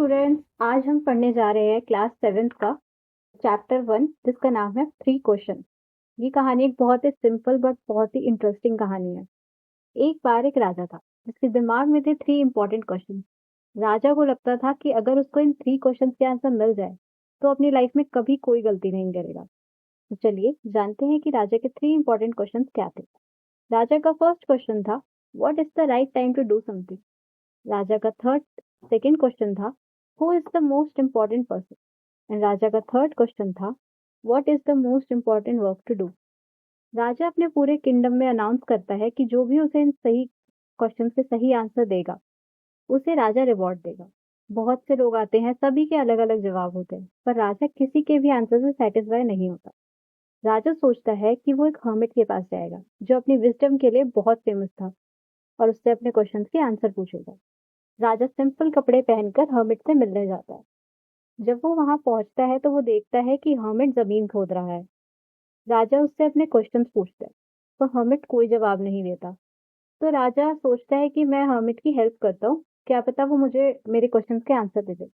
Students, आज हम पढ़ने जा रहे हैं क्लास 7th का चैप्टर 1 जिसका नाम है 3 क्वेश्चन। ये कहानी एक बहुत ही सिंपल बट बहुत ही इंटरेस्टिंग कहानी है। एक बार एक राजा था जिसके दिमाग में थे 3 इंपॉर्टेंट क्वेश्चन। राजा को लगता था कि अगर उसको इन 3 क्वेश्चन के आंसर मिल जाए तो अपनी लाइफ में कभी कोई गलती नहीं करेगा। तो चलिए जानते हैं कि राजा के 3 इंपॉर्टेंट क्वेश्चन क्या थे। राजा का फर्स्ट क्वेश्चन था, what is the right time to do something. राजा का सेकंड क्वेश्चन था, who is the most important person. And राजा का थर्ड क्वेश्चन था, what is the most important work to do. राजा अपने पूरे किंगडम में अनाउंस करता है कि जो भी उसे इन सही क्वेश्चन के सही आंसर देगा उसे राजा रिवॉर्ड देगा। बहुत से लोग आते हैं, सभी के अलग अलग जवाब होते हैं, पर राजा किसी के भी आंसर से सेटिस्फाई नहीं होता। राजा सोचता है कि वो एक हर्मिट के पास जाएगा जो अपनी विजडम के लिए बहुत फेमस था और उससे अपने क्वेश्चन के आंसर पूछेगा। राजा सिंपल कपड़े पहनकर हर्मिट से मिलने जाता है। जब वो वहां पहुंचता है तो वो देखता है कि हर्मिट जमीन खोद रहा है। राजा उससे अपने क्वेश्चंस पूछता है, तो हर्मिट कोई जवाब नहीं देता। तो राजा सोचता है कि मैं हर्मिट की हेल्प करता हूँ, क्या पता वो मुझे मेरे क्वेश्चंस के आंसर दे दे।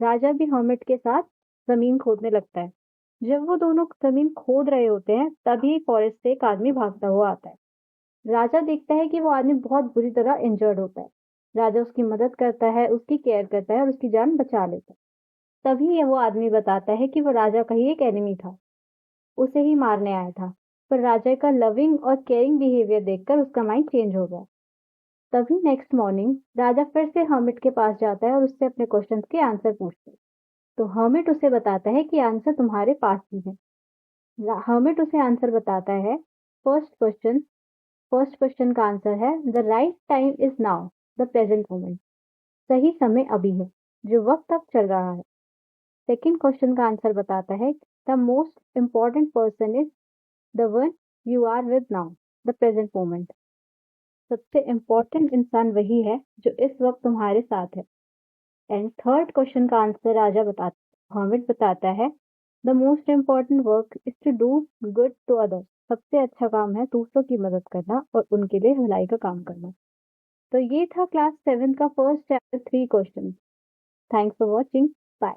राजा भी हर्मिट के साथ जमीन खोदने लगता है। जब वो दोनों जमीन खोद रहे होते हैं तभी फॉरेस्ट से एक आदमी भागता हुआ आता है। राजा देखता है कि वो आदमी बहुत बुरी तरह इंजर्ड होता है। राजा उसकी मदद करता है, उसकी केयर करता है और उसकी जान बचा लेता है। तभी ये वो आदमी बताता है कि वो राजा का ही एक एनिमी था, उसे ही मारने आया था। पर राजा का लविंग और केयरिंग बिहेवियर देखकर उसका माइंड चेंज हो गया। तभी नेक्स्ट मॉर्निंग राजा फिर से हर्मिट के पास जाता है और उससे अपने क्वेश्चंस के आंसर पूछता है। तो हर्मिट उसे बताता है कि आंसर तुम्हारे पास ही है। हर्मिट उसे आंसर बताता है, फर्स्ट क्वेश्चन फर्स्ट क्वेश्चन का आंसर है, the right time is now, the present moment. सही समय अभी है, जो वक्त अब चल रहा है। सेकंड क्वेश्चन का आंसर बताता है, the most important person is the one you are with now, the present moment. सबसे इम्पोर्टेंट इंसान वही है जो इस वक्त तुम्हारे साथ है। एंड थर्ड क्वेश्चन का आंसर हॉमिट बताता है, the most important work is to do good to others. सबसे अच्छा काम है दूसरों की मदद करना और उनके लिए भलाई का काम करना। तो ये था क्लास 7 का first chapter 3 question. Thanks for watching. Bye.